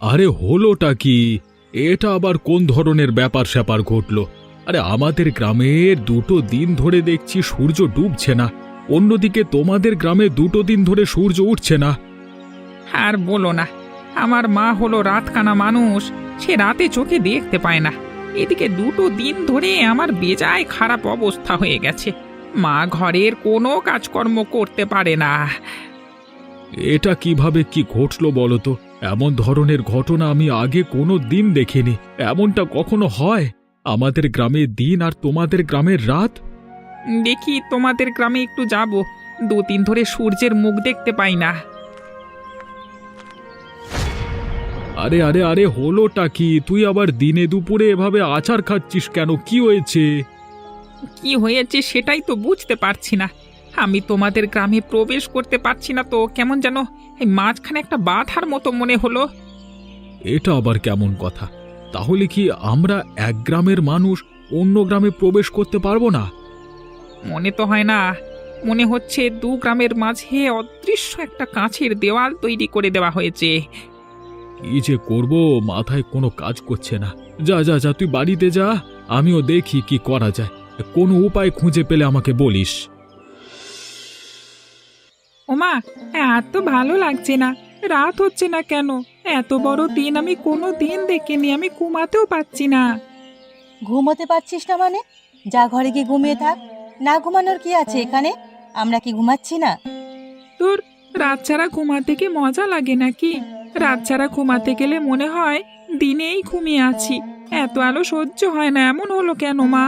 আরে হলোটা কি? এটা আবার কোন ধরনের ব্যাপার স্যাপার ঘটলো? আরে আমাদের গ্রামের 2 দিন ধরে দেখছি সূর্য ডুবছে না, অন্যদিকে তোমাদের গ্রামে 2 দিন ধরে সূর্য উঠছে না। আর বলো না, আমার মা হলো রাতকানা মানুষ, সে রাতে চোখে দেখতে পায় না। এদিকে 2 দিন ধরে আমার বেজায় খারাপ অবস্থা হয়ে গেছে। মা ঘরের কোনো কাজকর্ম করতে পারে না। এটা কিভাবে কি ঘটলো বলো তো? এমন ধরনের ঘটনা আমি আগে কোনো দিন দেখিনি। এমনটা কখনো হয়? আমাদের গ্রামে দিন আর তোমাদের গ্রামের রাত। দেখি তোমাদের গ্রামে একটু যাব, 2 দিন ধরে সূর্যের মুখ দেখতে পাই না। আরে আরে আরে হলোটা কি? তুই আবার দিনে দুপুরে এভাবে আচার খাচ্ছিস কেন? কি হয়েছে? কি হয়েছে সেটাই তো বুঝতে পারছি না। আমি তোমাদের গ্রামে প্রবেশ করতে পারছি না তো, কেমন যেন এই মাঝখানে একটা বাধার মতো মনে হলো। এটা আবার কেমন কথা? তাহলে কি আমরা এক গ্রামের মানুষ অন্য গ্রামে প্রবেশ করতে পারবো না? মনে তো হয় না, মনে হচ্ছে 2 গ্রামের মাঝে অদৃশ্য একটা কাঁচের দেওয়াল তৈরি করে দেওয়া হয়েছে। কি যে করব, মাথায় কোনো কাজ করছে না। যা যা যা, তুই বাড়িতে যা, আমিও দেখি কি করা যায়। কোনো উপায় খুঁজে পেলে আমাকে বলিস। ওমা, এত ভালো লাগছে না, রাত হচ্ছে না কেন? এত বড় দিন আমি কোনো দিন দেখিনি, আমি ঘুমাতেও পাচ্ছি না। ঘুমোতে পারছিস না মানে? যা ঘরে গিয়ে ঘুমিয়ে থাক। না ঘুমানোর কি আছে এখানে? আমরা কি ঘুমাচ্ছি না? তোর রাত ছাড়া ঘুমাতে কি মজা লাগে নাকি? রাত ছাড়া ঘুমাতে গেলে মনে হয় দিনেই ঘুমিয়ে আছি। এত আলো সহ্য হয় না, এমন হলো কেন মা?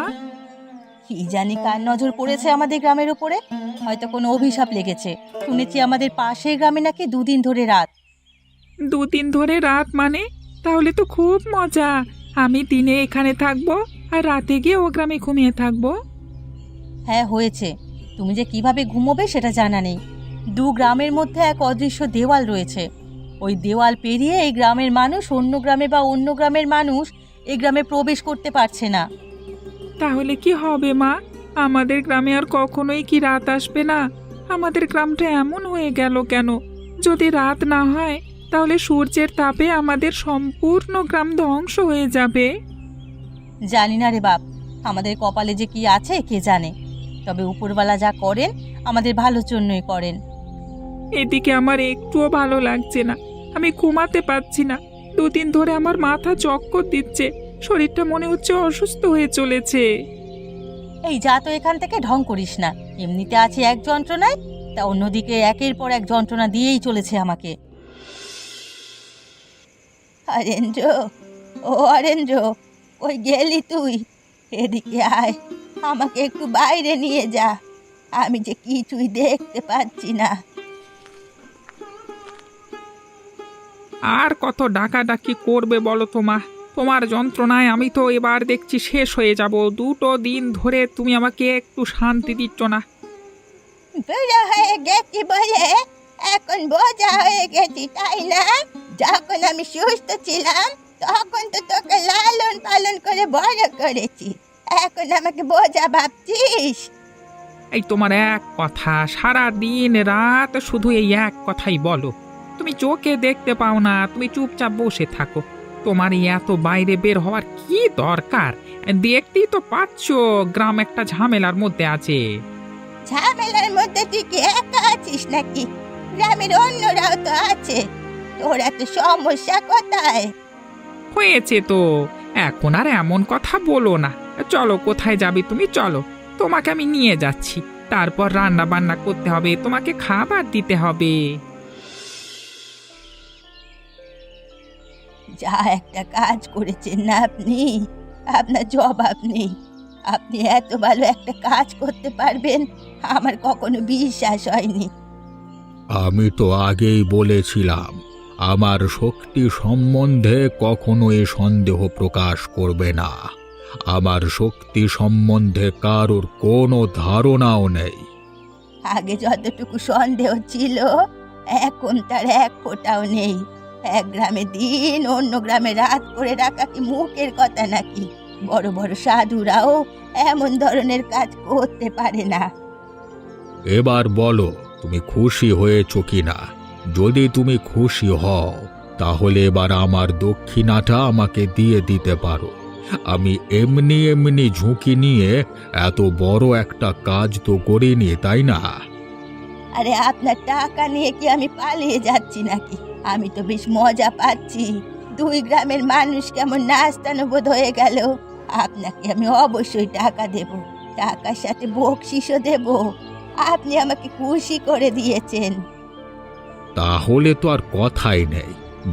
কি জানি কার নজর পড়েছে আমাদের গ্রামের উপরে। হয়তো কোনো অভিশাপ লেগেছে। শুনেছি আমাদের পাশের গ্রামে নাকি 2 দিন ধরে রাত। 2 দিন ধরে রাত মানে? তাহলে তো খুব মজা। আমি দিনে এখানে থাকবো আর রাতে গিয়ে ও গ্রামে ঘুমিয়ে থাকবো। হ্যাঁ হয়েছে, তুমি যে কিভাবে ঘুমোবে সেটা জানা নেই। 2 গ্রামের মধ্যে এক অদৃশ্য দেওয়াল রয়েছে। ওই দেওয়াল পেরিয়ে এই গ্রামের মানুষ অন্য গ্রামে বা অন্য গ্রামের মানুষ এই গ্রামে প্রবেশ করতে পারছে না। তাহলে কি হবে মা? আমাদের গ্রামে আর কখনোই কি রাত আসবে না? আমাদের গ্রামটা এমন হয়ে গেল কেন? যদি রাত না হয় তাহলে সূর্যের তাপে আমাদের সম্পূর্ণ গ্রাম ধ্বংস হয়ে যাবে। জানি না রে বাপ, আমাদের কপালে যে কি আছে কে জানে। তবে উপরওয়ালা যা করেন আমাদের ভালোর জন্যই করেন। এদিকে আমার একটুও ভালো লাগছে না, আমি ঘুমাতে পারছি না। 2 দিন ধরে আমার মাথা চক্কর দিচ্ছে, শরীরটা মনে হচ্ছে অসুস্থ হয়ে চলেছে। এই যা তো এখান থেকে ঢং করিস না। এমনিতে আছি এক যন্ত্রণায়, তা অন্যদিকে একের পর এক যন্ত্রণা দিয়েই চলেছে আমাকে। অরেঞ্জ, ও অরেঞ্জ, কই গেলি তুই? এদিকে আয়, আমাকে একটু বাইরে নিয়ে যা। আমি যে কিছুই দেখতে পাচ্ছি না। আর কত ডাকাডাকি করবে বলো তো মা? তোমার যন্ত্রণায় আমি তো এবার দেখছি শেষ হয়ে যাব। 2 দিন ধরে তুমি আমাকে একটু শান্তি দিচ্ছ না। বুড়ো হয়ে গেছি বলে এখন বোঝা হয়ে গেছি, তাই না? যখন আমি সুস্থ ছিলাম তখন তো তোকে লালন পালন করে বড় করেছি, এখন আমাকে বোঝা ভাবছিস? এই তোমার এক কথা, সারা দিন রাত শুধু এই এক কথাই বলো। তুমি চোখে দেখতে পাও না, তুমি চুপচাপ বসে থাকো। তোমার এই এত বাইরে বের হওয়ার কি দরকার? দেখতেই তো পাচ্ছ গ্রাম একটা ঝামেলার মধ্যে আছে। ঝামেলার মধ্যে তুই কি একা আছিস নাকি? গ্রামের অন্যরাও তো আছে। তোর এত সমস্যা কোথায়? হয়েছে তো, এখন আর এমন কথা বলো না। চলো, কোথায় যাবে তুমি? চলো, তোমাকে আমি নিয়ে যাচ্ছি। তারপর রান্না বান্না করতে হবে, তোমাকে খাবার দিতে হবে। যা একটা কাজ করেছেন না আপনি, আপনার জবাব নেই। আপনি এত ভালো একটা কাজ করতে পারবেন আমার কখনো বিশ্বাস হয়নি। আমি তো আগেই বলেছিলাম, আমার শক্তি সম্বন্ধে কখনোই সন্দেহ প্রকাশ করবে না। আমার শক্তি সম্বন্ধে কারোর কোনো ধারণাও নেই। আগে যতটুকু সন্দেহ ছিল এখন তার এক ফোঁটাও নেই। এক গ্রামে দিন অন্য গ্রামে রাত করে রাখা কি মুখের কথা নাকি? বড় বড় সাধুরাও এমন ধরনের কাজ করতে পারে না। এবার বলো, তুমি খুশি হয়েছ কিনা? যদি তুমি খুশি হও তাহলে এবার আমার দক্ষিণাটা আমাকে দিয়ে দিতে পারো। আমি এমনি এমনি ঝুঁকি নিয়ে এত বড় একটা কাজ তো করিনি, তাই না? আরে আপনার টাকা নিয়ে কি আমি পালিয়ে যাচ্ছি নাকি? আমি তো বেশ মজা পাচ্ছি। 2 গ্রামের মানুষ কেমন নাস্তানুবোধ হয়ে গেল। আপনাকে আমি অবশ্যই টাকা দেব, টাকার সাথে বকশিসও দেব। আপনি আমাকে খুশি করে দিয়েছেন। তাহলে তো আর কথাই নেই।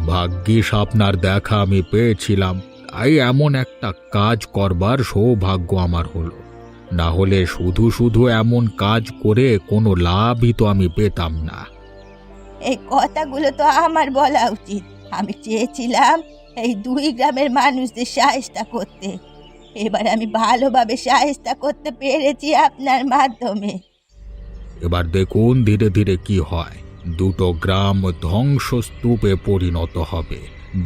ভাগ্যিস আপনার দেখা আমি পেয়েছিলাম, তাই এমন একটা কাজ করবার সৌভাগ্য আমার হলো। না হলে শুধু শুধু এমন কাজ করে কোনো লাভই তো আমি পেতাম না। এই কথাগুলো তো আমার বলা উচিত। আমি চেয়েছিলাম এই 2 গ্রামের মানুষদের সাহায্য করতে। এবার আমি ভালোভাবে সাহায্য করতে পেরেছি আপনার মাধ্যমে। এবার দেখুন ধীরে ধীরে কি হয়। 2টো গ্রাম ধ্বংসস্তূপে পরিণত হবে।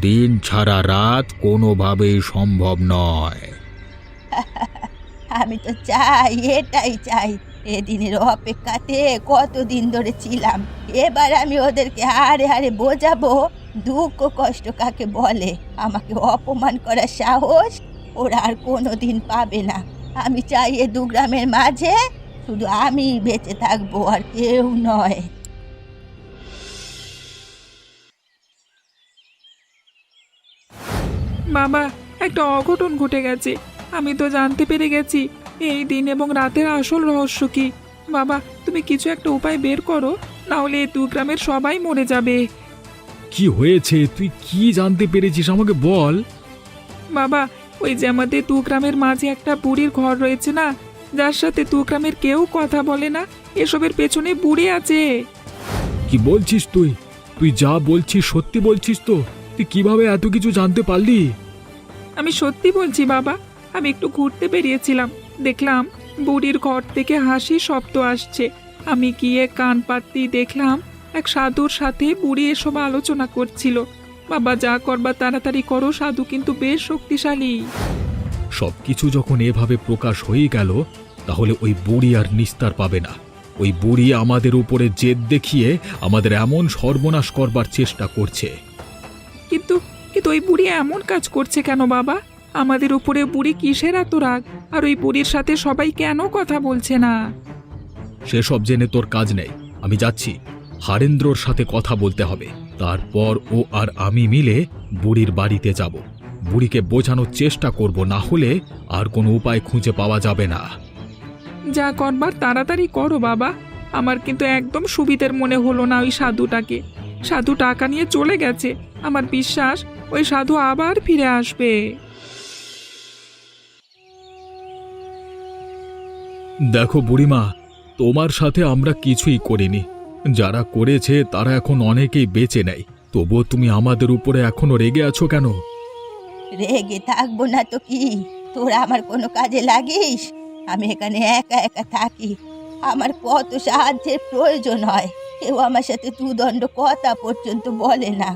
দিন ছাড়া রাত কোনোভাবেই সম্ভব নয়। আমি তো চাই, এটাই চাই। এদিনের অপেক্ষাতে কতদিন ধরে ছিলাম। এবার আমি ওদেরকে হাড়ে হাড়ে বোঝাবো দুঃখ কষ্ট কাকে বলে। আমাকে অপমান করার সাহস ওরা আর কোনোদিন পাবে না। আমি চাই এ 2 গ্রামের মাঝে শুধু আমি বেঁচে থাকবো, আর কেউ নয়। বাবা, একটা অঘটন ঘটে গেছে। আমি তো জানতে পেরে গেছি এই দিন এবং রাতের আসল রহস্য কি। বাবা, তুমি কিছু একটা উপায় বের করো, না হলে এই 2 গ্রামের সবাই মরে যাবে। কি হয়েছে? তুই কি জানতে পেরেছিস আমাকে বল। বাবা, ওই যে আমাদের 2 গ্রামের মাঝে একটা বুড়ির ঘর রয়েছে না, যার সাথে 2 গ্রামের কেউ কথা বলে না, এসবের পেছনে বুড়ি আছে। কি বলছিস তুই? তুই যা বলছিস সত্যি বলছিস তো? তুই কিভাবে এত কিছু জানতে পারলি? আমি সত্যি বলছি বাবা। আমি একটু ঘুরতে বেরিয়েছিলাম, দেখলাম বুড়ির ঘর থেকে হাসি শব্দ আসছে। আমি গিয়ে কান পাততেই দেখলাম এক সাধুর সাথে বুড়ি এসব আলোচনা করছিল। বাবা, যা করবা তাড়াতাড়ি করো, সাধু কিন্তু বেশ শক্তিশালী। সবকিছু যখন এভাবে প্রকাশ হয়ে গেল, তাহলে ওই বুড়ি আর নিস্তার পাবে না। ওই বুড়ি আমাদের উপরে জেদ দেখিয়ে আমাদের এমন সর্বনাশ করবার চেষ্টা করছে। কিন্তু কিন্তু ওই বুড়ি এমন কাজ করছে কেন বাবা? আমাদের উপরে বুড়ি কিসের এত রাগ? আর ওই বুড়ির সাথে সবাই কেন কথা বলছে না? সেসব জেনে তোর কাজ নেই। আমি যাচ্ছি, হারেন্দ্রর সাথে কথা বলতে হবে। তারপর ও আর আমি মিলে বুড়ির বাড়িতে যাব। বুড়িকে বোঝানোর চেষ্টা করব, না হলে আর কোনো উপায় খুঁজে পাওয়া যাবে না। যা করবার তাড়াতাড়ি করো বাবা। আমার কিন্তু একদম সুবিধের মনে হলো না ওই সাধুটাকে। সাধু টাকা নিয়ে চলে গেছে। আমার বিশ্বাস ওই সাধু আবার ফিরে আসবে। দেখো বুড়িমা, তোমার সাথে আমরা কিছুই করিনি। যারা করেছে তারা এখন অনেকেই বেঁচে নেই। তবুও তুমি আমাদের উপরে এখনো রেগে আছো কেন? রেগে থাকবো না তো কি? তোরা আমার কোনো কাজে লাগিস? আমি এখানে একা একা থাকি। আমার কত সাহায্যের প্রয়োজন হয়, কেউ আমার সাথে দুদণ্ড কথা পর্যন্ত বলে না।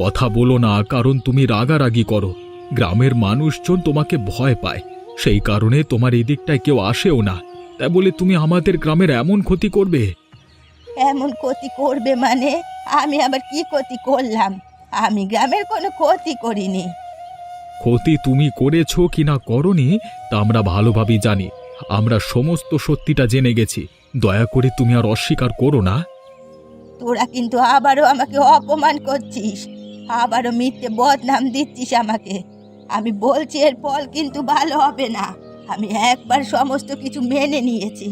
কথা বলো না, কারণ তুমি রাগারাগি করো। গ্রামের মানুষজন তোমাকে ভয় পায়, সেই কারণে তোমার এদিকটায় কেউ আসেও না। তাই বলে তুমি আমাদের গ্রামের এমন ক্ষতি করবে? এমন ক্ষতি করবে মানে? আমি আবার কি ক্ষতি করলাম? আমি গ্রামের কোনো ক্ষতি করিনি। ক্ষতি তুমি করেছো কিনা করনি তা আমরা ভালোভাবেই জানি। আমরা সমস্ত সত্যিটা জেনে গেছি। দয়া করে তুমি আর অস্বীকার করো না। তোরা কিন্তু আবারও আমাকে অপমান করছিস, আবারও মিথ্যে বদনাম দিচ্ছিস আমাকে। আমি বলছি এর ফল কিন্তু ভালো হবে না। আমি একবার সমস্ত কিছু মেনে নিয়েছি,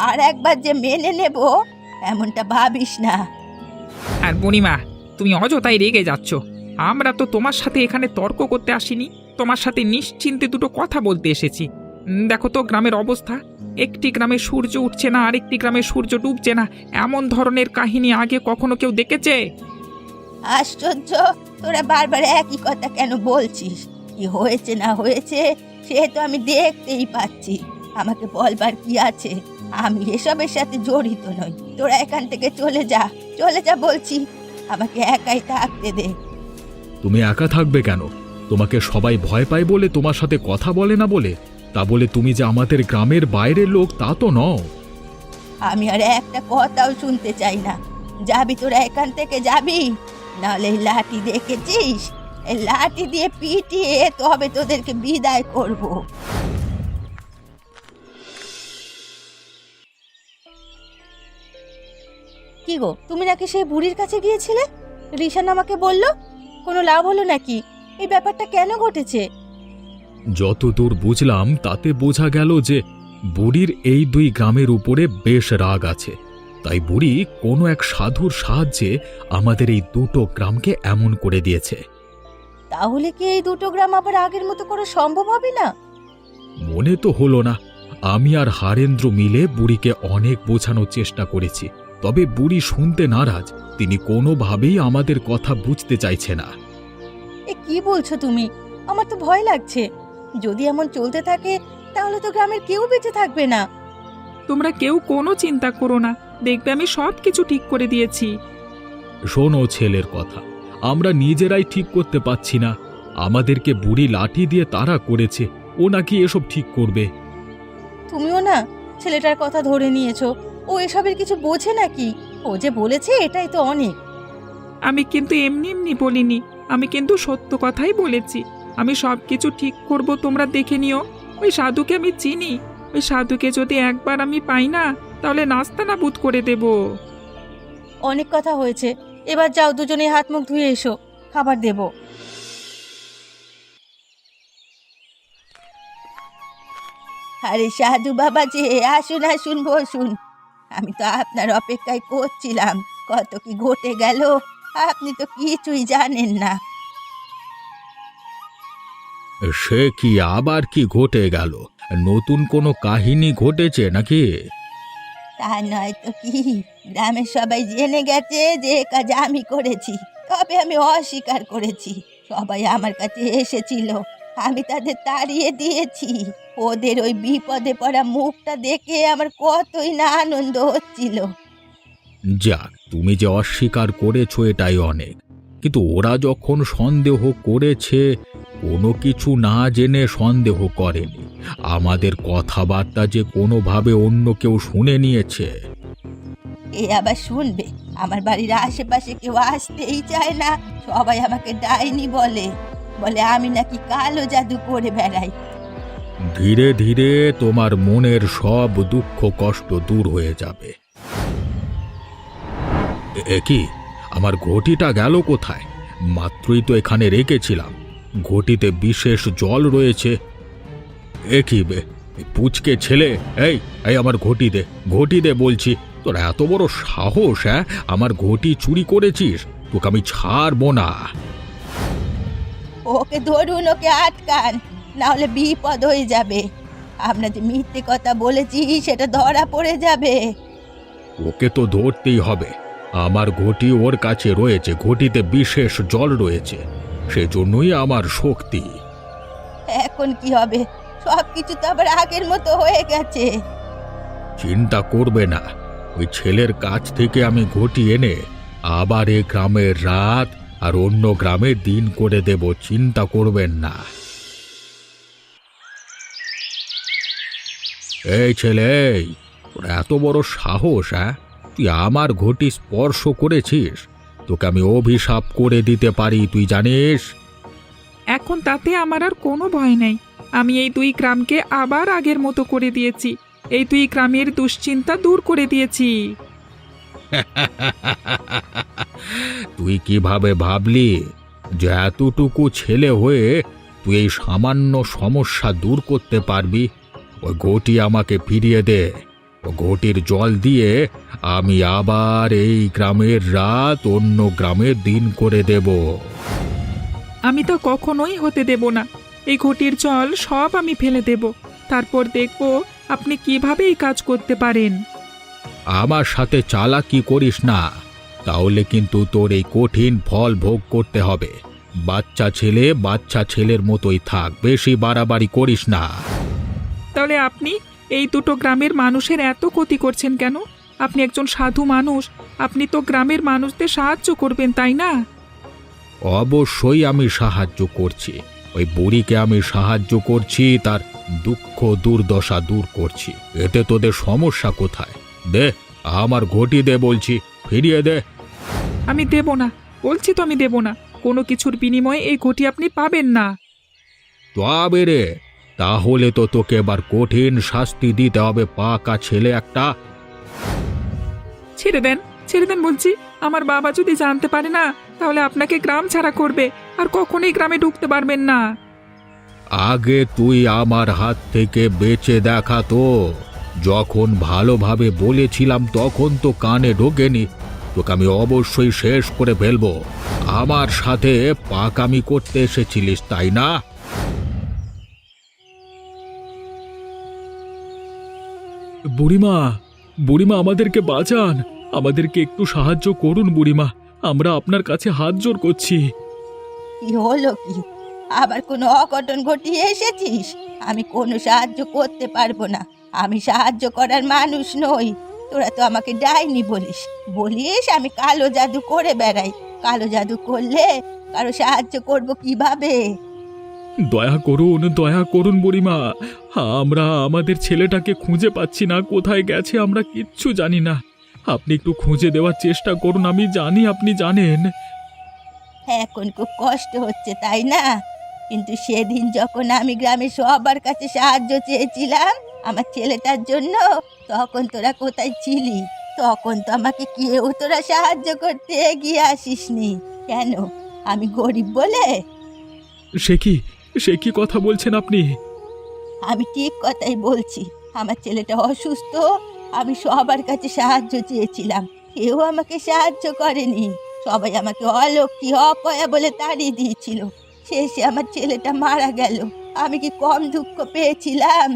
আর একবার যে মেনে নেব এমনটা ভাবিস না। আর বুড়িমা, তুমি অযথাই রেগে যাচ্ছ। আমরা তো তোমার সাথে এখানে তর্ক করতে আসিনি, তোমার সাথে নিশ্চিন্তে দুটো কথা বলতে এসেছি। দেখো তো গ্রামের অবস্থা। একটি গ্রামে সূর্য উঠছে না, আরেকটি গ্রামে সূর্য ডুবছে না। এমন ধরনের কাহিনী আগে কখনো কেউ দেখেছে? আশ্চর্য, তোরা বারবার একই কথা কেন বলছিস? কি হয়েছে না হয়েছে সে তো আমি দেখতেই পাচ্ছি। আমাকে বলবার কি আছে? আমি এসবের সাথে জড়িত নই। তোরা এখান থেকে চলে যা, চলে যা বলছি। আমাকে একাই থাকতে দে। তুমি একা থাকবে কেন? তোমাকে সবাই ভয় পায় বলে তোমার সাথে কথা বলে না বলে? তা বলে তুমি যে আমাদের গ্রামের বাইরের লোক তা তো নও। আমি আর একটা কথাও শুনতে চাই না। যাবি তোরা এখান থেকে, যাবি? নাহলে এই লাঠি দেখেছিস, এই লাঠি দিয়ে পিটিয়ে তবে তোদেরকে বিদায় করব। কি গো, তুমি নাকি সেই বুড়ির কাছে গিয়েছিলে? রিশান আমাকে বলল, কোনো লাভ হলো নাকি? এই ব্যাপারটা কেন ঘটেছে? যতদূর বুঝলাম তাতে বোঝা গেল যে বুড়ির এই দুই গ্রামের উপরে বেশ রাগ আছে। তাই বুড়ি কোনো এক সাধুর সাহায্যে আমাদের এই দুটো গ্রামকে এমন করে দিয়েছে। তাহলে কি এই দুটো গ্রাম আবার আগের মতো করা সম্ভব হবে না? মনে তো হলো না। আমি আর হারেন্দ্র মিলে বুড়িকে অনেক বোঝানোর চেষ্টা করেছি, তবে বুড়ি শুনতে নারাজ। তিনি কোনোভাবেই আমাদের কথা বুঝতে চাইছে না। এ কি বলছো তুমি? আমার তো ভয় লাগছে। যদি এমন চলতে থাকে তাহলে তো গ্রামের কেউ বেঁচে থাকবে না। তোমরা কেউ কোনো চিন্তা করো না, দেখবে আমি সব কিছু ঠিক করে দিয়েছি। শোনো ছেলের কথা, আমরা নিজেরাই ঠিক করতে পারছি না। আমাদেরকে বুড়ি লাঠি দিয়ে তাড়া করেছে, ও নাকি এসব ঠিক করবে। তুমিও না ছেলেটার কথা ধরে নিয়েছো। ও এসবের কিছু বোঝে নাকি? ও যে বলেছে এটাই তো অনেক। আমি কিন্তু এমনি এমনি বলিনি, আমি কিন্তু সত্য কথাই বলেছি। আমি সব কিছু ঠিক করব, তোমরা দেখে নিও। ওই সাধুকে আমি চিনি, ওই সাধুকে যদি একবার আমি পাই না তাহলে নাস্তানাবুদ করে দেব। অনেক কথা হয়েছে, এবার যাও দুজনে হাত মুখ ধুয়ে এসো, খাবার দেব। আরে সাধু বাবা যে, আসুন আসুন বসুন। আমি তো আপনার অপেক্ষায় করছিলাম। কত কি ঘটে গেল আপনি তো কিছুই জানেন না। সে কি, আবার কি ঘটে গেল? নতুন কোনো কাহিনী ঘটেছে নাকি? তা নয় তো কি, গ্রামের সবাই জেনে গেছে যে এ কাজ আমি করেছি। তবে আমি অস্বীকার করেছি। সবাই আমার কাছে এসেছিল, আমি তাদের তাড়িয়ে দিয়েছি। ওদের ওই বিপদে পড়া মুখটা দেখে আমার কতই না আনন্দ হচ্ছিল। যাক, তুমি যে অস্বীকার করেছো এটাই অনেক। কিন্তু ওরা যখন সন্দেহ করেছে, কোনো কিছু না জেনে সন্দেহ করেনি। আমাদের কথাবার্তা যে কোনোভাবে অন্য কেউ শুনে নিয়েছে। এ আবার শুনবে? আমার বাড়ির আশেপাশে কেউ আসতেই চায় না। সবাই আমাকে ডাইনি বলে, বলে আমি নাকি কালো জাদু করে বেড়াই। ধীরে ধীরে তোমার মনের সব দুঃখ কষ্ট দূর হয়ে যাবে। এ কি, আমার ঘটিটা গেল কোথায়? মাত্রই তো এখানে রেখেছিলাম। ঘটিতে বিশেষ জল রয়েছে। এ কি বে, পুচকে ছেলে, এই এই আমার ঘটি দে বলছি। তোর এত বড় সাহস, হ্যাঁ? আমার ঘটি চুরি করেছিস? তোকে আমি ছাড়বো না। ওকে ধরুন, ওকে আটকান, না হলে বিপদ হয়ে যাবে। আমরা যে মিথ্যে কথা বলেছি সেটা ধরা পড়ে যাবে। ওকে তো ধরতেই হবে। আমার ঘটি ওর কাছে রয়েছে, ঘটিতে বিশেষ জল রয়েছে, সেজন্যই আমার শক্তি। এখন কি হবে? সবকিছু তো আবার আগের মতো হয়ে গেছে। চিন্তা করবে না, ওই ছেলের কাছ থেকে আমি ঘটি এনে আবার এ গ্রামের রাত আর অন্য গ্রামে দিন করে দেব। চিন্তা করবেন না। এই ছেলে, এই, তোর এত বড় সাহস, হ্যাঁ? তুই আমার ঘটি স্পর্শ করেছিস? তোকে আমি অভিশাপ করে দিতে পারি, তুই জানিস? এখন তাতে আমার আর কোনো ভয় নেই। আমি এই দুই গ্রামকে আবার আগের মতো করে দিয়েছি। এই দুই গ্রামের দুশ্চিন্তা দূর করে দিয়েছি। তুই কিভাবে ভাবলি যে এতটুকু ছেলে হয়ে তুই এই সামান্য সমস্যা দূর করতে পারবি? ওই ঘটি আমাকে ফিরিয়ে দে। ও ঘটির জল দিয়ে আমি আবার এই গ্রামের রাত অন্য গ্রামের দিন করে দেব। আমি তো কখনোই হতে দেব না। এই ঘটির জল সব আমি ফেলে দেব, তারপর দেখব আপনি কিভাবে এই কাজ করতে পারেন। আমার সাথে চালাকি করিস না, তাহলে কিন্তু তোর এই কঠিন ফল ভোগ করতে হবে। বাচ্চা ছেলের মতোই থাক, বেশি বাড়াবাড়ি করিস না। তাহলে আপনি এই দুটো গ্রামের মানুষের এত ক্ষতি করছেন কেন? আপনি একজন সাধু মানুষ, আপনি তো গ্রামের মানুষদের সাহায্য করবেন, তাই না? অবশ্যই আমি সাহায্য করছি। ওই বুড়িকে আমি সাহায্য করছি, তার দুঃখ দুর্দশা দূর করছি। এতে তোদের সমস্যা কোথায়? দে, আমার ঘটি দে বলছি, ফিরিয়ে দে। আমি দেব না, বলছি তো আমি দেব না, কোনো কিছুর বিনিময়ে এই ঘটি আপনি পাবেন না। তবে রে, তাহলে তো তোকে এবার কঠিন শাস্তি দিতে হবে, পাকা ছেলে একটা। ছেড়ে দেন, ছেড়ে দেন বলছি। আমার বাবা যদি জানতে পারে না, তাহলে আপনাকে গ্রাম ছাড়া করবে, আর কখনোই গ্রামে ঢুকতে পারবেন না। আগে তুই আমার হাত থেকে বেঁচে দেখা তো। যখন ভালোভাবে বলেছিলাম তখন তো কানে ঢোকেনি। তোকে আমি অবশ্যই শেষ করে ফেলবো। আমার সাথে পাকামি করতে এসেছিলিস, তাই না? বুড়িমা, বুড়িমা, আমাদেরকে বাঁচান, আমাদেরকে একটু সাহায্য করুন বুড়িমা, আমরা আপনার কাছে হাত জোর করছি। কি হলো কি? আবার কোনো অঘটন ঘটিয়ে এসেছিস? আমি কোনো সাহায্য করতে পারবো না। আমি সাহায্য করার মানুষ নই। তোরা তো আমাকে ডাইনি বলিস, বলিস আমি কালো জাদু করে বেড়াই। কালো জাদু করলে কারো সাহায্য করব কিভাবে? দয়া করুন বুড়িমা, আমরা আমাদের ছেলেটাকে খুঁজে পাচ্ছি না, কোথায় গেছে আমরা কিচ্ছু জানি না। আপনি একটু খুঁজে দেওয়ার চেষ্টা করুন, আমি জানি আপনি জানেন। এখন খুব কষ্ট হচ্ছে তাই না? কিন্তু সেদিন যখন আমি গ্রামে সবার কাছে সাহায্য চেয়েছিলাম আমার ছেলেটার জন্য, তখন তোরা কোথায় ছিলি? তখন তো আমাকে কেউ তোরা সাহায্য করতে এগিয়ে আসিসনি। কেন? আমি গরিব বলে? সে কি কথা বলছেন আপনি? আমি ঠিক কথাই বলছি। আমার ছেলেটা অসুস্থ, আমি সবার কাছে সাহায্য চেয়েছিলাম, কেউ আমাকে সাহায্য করেনি। সবাই আমাকে অলক্ষী অপয়া বলে তাড়িয়ে দিয়েছিল। শেষে আমার ছেলেটা মারা গেল। আমি কি কম দুঃখ পেয়েছিলাম?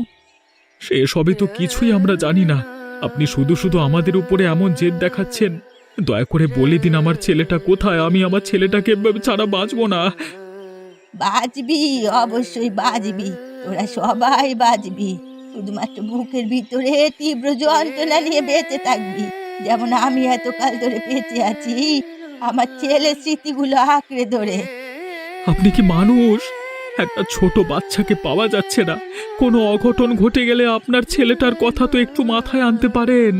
সে সবে তো কিছুই আমরা জানি না। আপনি শুধু শুধু আমাদের উপরে এমন জেদ দেখাচ্ছেন। দয়া করে বলে দিন আমার ছেলেটা কোথায়, আমি আমার ছেলেটাকে ছাড়া বাঁচবো না। বাঁচবি, অবশ্যই বাঁচবি, তোরা সবাই বাঁচবি। শুধুমাত্র বুকের ভিতরে তীব্র যন্ত্রণা নিয়ে বেঁচে থাকবি, যেমন আমি এতকাল ধরে বেঁচে আছি আমার ছেলের স্মৃতিগুলো আঁকড়ে ধরে। আপনি কি মানুষ? একটা ছোট বাচ্চাকে পাওয়া যাচ্ছে না, কোনো অঘটন ঘটে গেলে আপনার ছেলেটার কথা তো একটু মাথায় আনতে পারেন।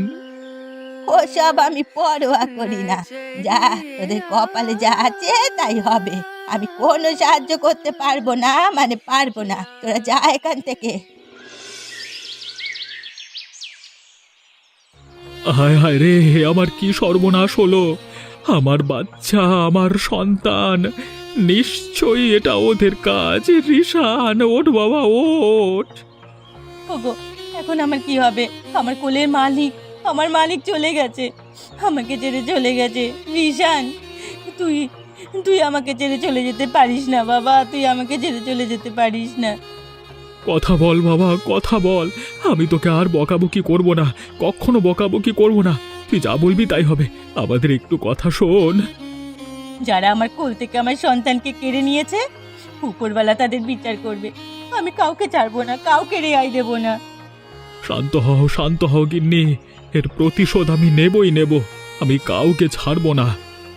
ওসব আমি পরোয়া করি না। যা, তোদের কপালে যা আছে তাই হবে। আমি কোনো সাহায্য করতে পারবো না, মানে পারবো না। তোরা যা এখান থেকে। হায় হায় রে, আমার কি সর্বনাশ হলো! আমার বাচ্চা, আমার সন্তান, নিশ্চয়ই এটা ওদের কাজ। রিশান, ওঠ বাবা, ওঠ। ওগো, এখন আমার কি হবে? আমার কোলের মালিক, আমার মালিক চলে গেছে, আমাকে ছেড়ে চলে গেছে। রিশান, তুই তুই আমাকে ছেড়ে চলে যেতে পারিস না বাবা, তুই আমাকে ছেড়ে চলে যেতে পারিস না। কথা বল বাবা, কথা বল। আমি তোকে আর বকাবকি করব না, কখনো বকাবকি করব না। তুই যা বলবি তাই হবে, আমাদের একটু কথা শোন। যারা আমার কোল থেকে আমার সন্তানকে কেড়ে নিয়েছে, উপরওয়ালা তাদের বিচার করবে। আমি কাউকে ছাড়বো না, কাউকে রেহাই দেব না। শান্ত হও গিন্নি, এর প্রতিশোধ আমি নেবই নেব। আমি কাউকে ছাড়ব না।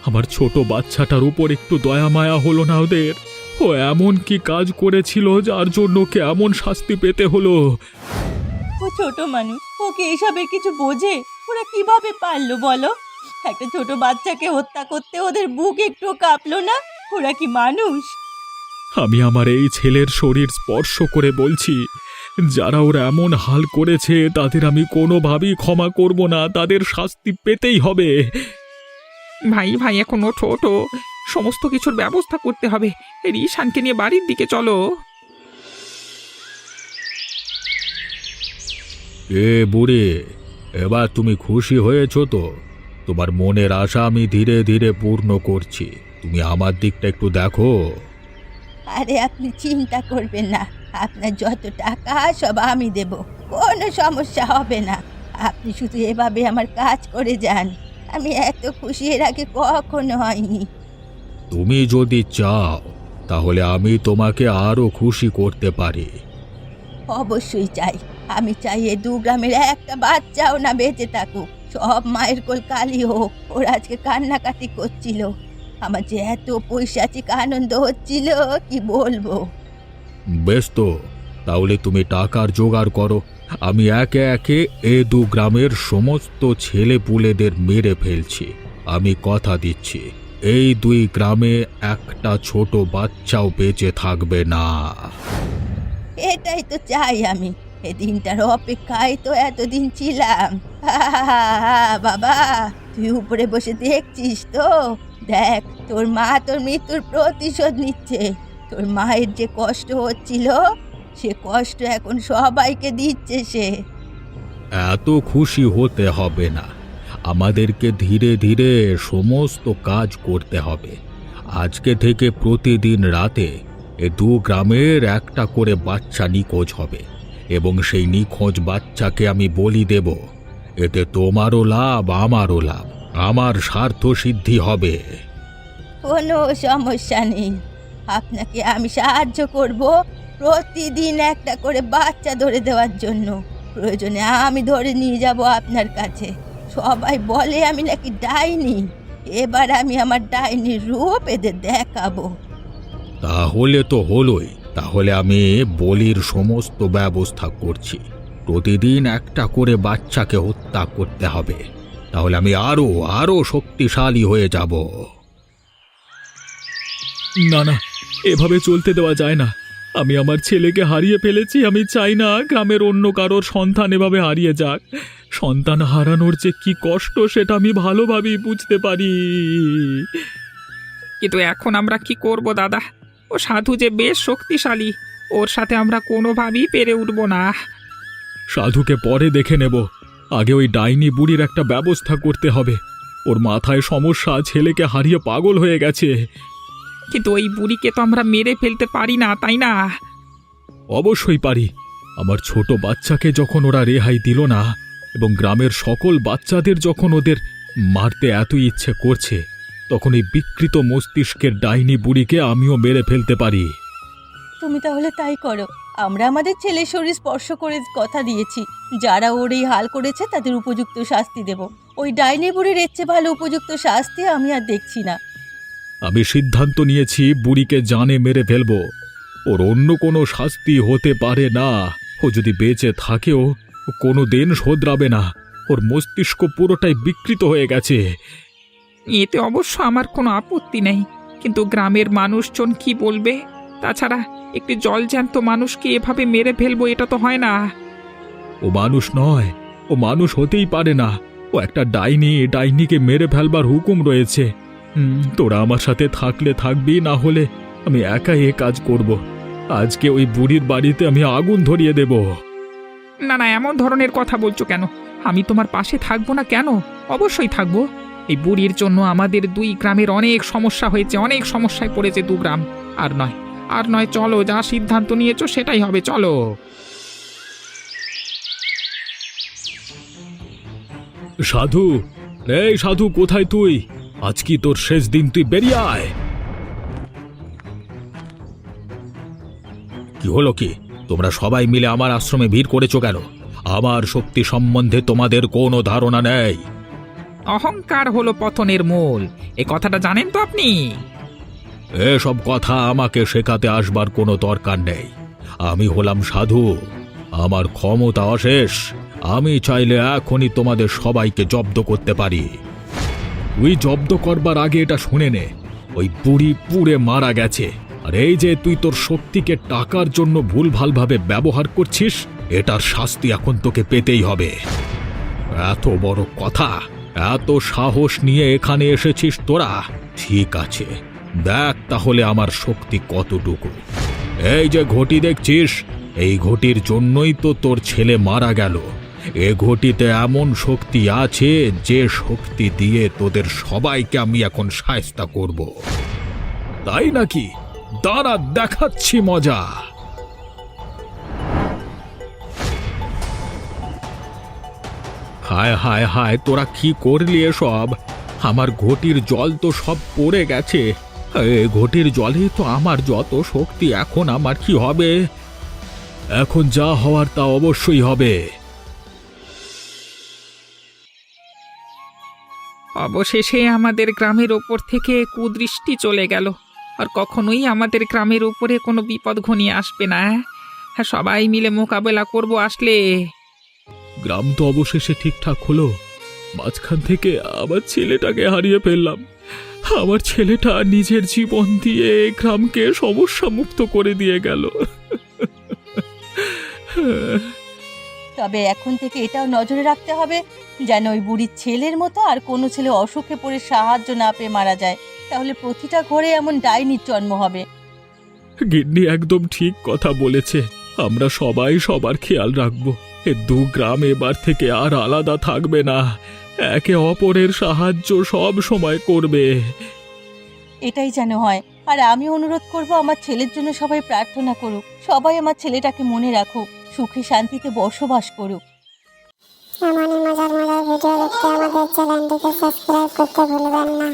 আমার ছোট বাচ্চাটার উপর একটু দয়া মায়া হলো না ওদের? ও এমন কি কাজ করেছিল যার জন্য ওকে এমন শাস্তি পেতে হলো? ও ছোট মানুষ, ওকে এসবের কিছু বোঝে? ওরা কিভাবে পারলো বলো? একটা ছোট বাচ্চাকে হত্যা করতে ওদের বুক একটু কাঁপলো না? ওরা কি মানুষ? আমি আমার এই ছেলের শরীর স্পর্শ করে বলছি, যারা ওরা এমন হাল করেছে তাদের আমি কোনোভাবেই ক্ষমা করব না, তাদের শাস্তি পেতেই হবে। ভাই ভাই, এখন ওঠো ওঠো, সমস্ত কিছুর ব্যবস্থা করতে হবে। রিশানকে নিয়ে বাড়ির দিকে চলো। এ বুড়ি, এবার তুমি খুশি হয়েছো তো? তোমার মনের আশা আমি ধীরে ধীরে পূর্ণ করছি, তুমি আমার দিকটা একটু দেখো। আরে আপনি চিন্তা করবেন না, আপনার যত টাকা সব আমি দেব, কোনো সমস্যা হবে না। আপনি শুধু এভাবে আমার কাজ করে যান। আমি এত খুশি এর আগে কখনো হয়নি। তুমি যদি চাও তাহলে আমি তোমাকে আরো খুশি করতে পারি। অবশ্যই চাই, আমি চাই এ দু গ্রামের একটা বাচ্চাও না বেঁচে থাকুক। সব মায়ের কোল কালি হোক। ওরা আজকে কান্নাকাটি করছিল, আমার যে এত পৈশাচিক আনন্দ হচ্ছিল কি বলবো। বেশ তো, তাহলে তুমি টাকার জোগাড় করো। আমি একে একে এ দু গ্রামের সমস্ত ছেলে পুলেদের মেরে ফেলছি, আমি কথা দিচ্ছি। এই দুই গ্রামে একটা ছোট বাচ্চাও বেঁচে থাকবে না। এটাই তো চাই আমি। এই দিনটার অপেক্ষায় তো এতদিন ছিলাম। বাবা, তুই উপরে বসে দেখছিস তো? দেখ, তোর মা তোর মৃত্যুর প্রতিশোধ নিচ্ছে। তোর মায়ের যে কষ্ট হচ্ছিল, সে কষ্ট এখন সবাইকে দিচ্ছে সে। এত খুশি হতে হবে না, আমাদেরকে ধীরে ধীরে সমস্ত কাজ করতে হবে। আজকে থেকে প্রতিদিন রাতে এ দু গ্রামের একটা করে বাচ্চা নিখোঁজ হবে এবং সেই নিখোঁজ বাচ্চাকে আমি বলি দেব। এতে তোমারও লাভ, আমারও লাভ, আমার স্বার্থ সিদ্ধি হবে। কোনো সমস্যা নেই, আপনাকে আমি সাহায্য করব প্রতিদিন একটা করে বাচ্চা ধরে দেওয়ার জন্য। প্রয়োজনে আমি ধরে নিয়ে যাব আপনার কাছে। সবাই বলে আমি নাকি ডাইনি। এবার আমি আমার ডাইনির রূপ এদের দেখাবো। তাহলে তো হলোই। তাহলে আমি বলির সমস্ত ব্যবস্থা করছি। প্রতিদিন একটা করে বাচ্চাকে হত্যা করতে হবে, তাহলে আমি আরো আরো শক্তিশালী হয়ে যাব। না না, এভাবে চলতে দেওয়া যায় না। আমি আমার ছেলেকে হারিয়ে ফেলেছি, আমি চাই না গ্রামের অন্য কারোর সন্তান এভাবে হারিয়ে যাক। সন্তান হারানোর যে কি কষ্ট সেটা আমি ভালোভাবেই বুঝতে পারি। কিন্তু এখন আমরা কি করব দাদা? ও সাধু যে বেশ শক্তিশালী, ওর সাথে আমরা কোনোভাবেই পেরে উঠব না। সাধুকে পরে দেখে নেব, আগে ওই ডাইনি বুড়ির একটা ব্যবস্থা করতে হবে। ওর মাথায় সমস্যা, ছেলেকে হারিয়ে পাগল হয়ে গেছে। কিন্তু ওই বুড়িকে তো আমরা মেরে ফেলতে পারি না, তাই না? অবশ্যই পারি। আমার ছোট বাচ্চাকে যখন ওরা রেহাই দিল না এবং গ্রামের সকল বাচ্চাদের যখন ওদের মারতে এত ইচ্ছে করছে, তখন এই বিকৃত মস্তিষ্কের ডাইনি বুড়িকে আমিও মেরে ফেলতে পারি। তুমি তাহলে তাই করো। আমরা আমাদের ছেলের শরীর স্পর্শ করে কথা দিয়েছি, যারা ওর এই হাল করেছে তাদের উপযুক্ত শাস্তি দেব। ওই ডাইনি বুড়ির এর চেয়ে ভালো উপযুক্ত শাস্তি আমি আর দেখছি না। আমি সিদ্ধান্ত নিয়েছি, বুড়িকে জানে মেরে ফেলবো। ওর অন্য কোনো শাস্তি হতে পারে না। ও যদি বেঁচে থাকেও কোনো দিন শোধরাবে না। ওর মস্তিষ্ক পুরোটাই বিকৃত হয়ে গেছে। এতে অবশ্য আমার কোনো আপত্তি নেই, কিন্তু গ্রামের মানুষজন কি বলবে? তাছাড়া একটি জলজ্যান্ত মানুষকে এভাবে মেরে ফেলবো, এটা তো হয় না। ও মানুষ নয়, ও মানুষ হতেই পারে না। ও একটা ডাইনি, ডাইনিকে মেরে ফেলবার হুকুম রয়েছে। তোরা আমার সাথে থাকলে থাকবি, না হলে আমি একাই এ কাজ করব। আজকে ওই বুড়ির বাড়িতে আমি আগুন ধরিয়ে দেব। না না, এমন ধরনের কথা বলছো কেন? আমি তোমার পাশে থাকবো না কেন? অবশ্যই থাকবো। এই বুড়ির জন্য আমাদের দুই গ্রামের অনেক সমস্যা হয়েছে, অনেক সমস্যায় পড়েছে দু গ্রাম। আর নয়, চলো, যা সিদ্ধান্ত নিয়েছো সেটাই হবে, চলো। সাধু, এই সাধু, কোথায় তুই? আজ কি তোর শেষ দিন, তুই বেরিয়ে আয়। কি হলো কি? তোমরা সবাই মিলে আমার আশ্রমে ভিড় করেছো কেন? আমার শক্তি সম্বন্ধে তোমাদের কোনো ধারণা নেই। অহংকার হলো পতনের মূল, এ কথাটা জানেন তো আপনি? এসব কথা আমাকে শেখাতে আসবার কোনো দরকার নেই। আমি হলাম সাধু, আমার ক্ষমতা অশেষ। আমি চাইলে এখনই তোমাদের সবাইকে জব্দ করতে পারি। তুই জব্দ করবার আগে এটা শুনে নে, ওই বুড়ি পুড়ে মারা গেছে। আর এই যে তুই তোর শক্তিকে টাকার জন্য ভুলভালভাবে ব্যবহার করছিস, এটার শাস্তি এখন তোকে পেতেই হবে। এত বড় কথা, এত সাহস নিয়ে এখানে এসেছিস তোরা? ঠিক আছে, দেখ তাহলে আমার শক্তি কতটুকু। এই যে ঘটি দেখছিস, এই ঘটির জন্যই তো তোর ছেলে মারা গেল। এ ঘটিতে এমন শক্তি আছে যে শক্তি দিয়ে তোদের সবাইকে আমি এখন শায়েস্তা করব। তাই নাকি? দাঁড়া, দেখাচ্ছি মজা। হায় হায় হায়, তোরা কি করলি এসব? আমার ঘটির জল তো সব পড়ে গেছে। এই ঘটির জলে তো আমার যত শক্তি, এখন আমার কি হবে? এখন যা হওয়ার তা অবশ্যই হবে। অবশেষে আমাদের গ্রামের ওপর থেকে কুদৃষ্টি চলে গেল, আর কখনোই আমাদের গ্রামের উপরে কোনো বিপদ ঘনিয়ে আসবে না। হ্যাঁ, সবাই মিলে মোকাবেলা করব আসলে। গ্রাম তো অবশেষে ঠিকঠাক হলো। মাঝখান থেকে আবার ছেলেটাকে হারিয়ে ফেললাম। আমার ছেলেটা নিজের জীবন দিয়ে এই গ্রামকে সমস্যা মুক্ত করে দিয়ে গেল। তবে এখন থেকে এটাও নজরে রাখতে হবে যেন ওই বুড়ির ছেলের মতো আর কোনো ছেলে অসুখে পড়ে সাহায্য না পেয়ে মারা যায়, তাহলে প্রতিটা ঘরে এমন ডাইনির জন্ম হবে। গিন্নি একদম ঠিক কথা বলেছে। আমরা সবাই সবার খেয়াল রাখবো। এ দু গ্রাম এবার থেকে আর আলাদা থাকবে না, একে অপরের সাহায্য সব সময় করবে। এটাই যেন হয়। আর আমি অনুরোধ করব আমার ছেলের জন্য সবাই প্রার্থনা করুক, সবাই আমার ছেলেটাকে মনে রাখুক, সুখে শান্তিতে বসবাস করুক। এমনই মজার মজার ভিডিও দেখতে আমাদের চ্যানেলটিকে সাবস্ক্রাইব করতে ভুলবেন না।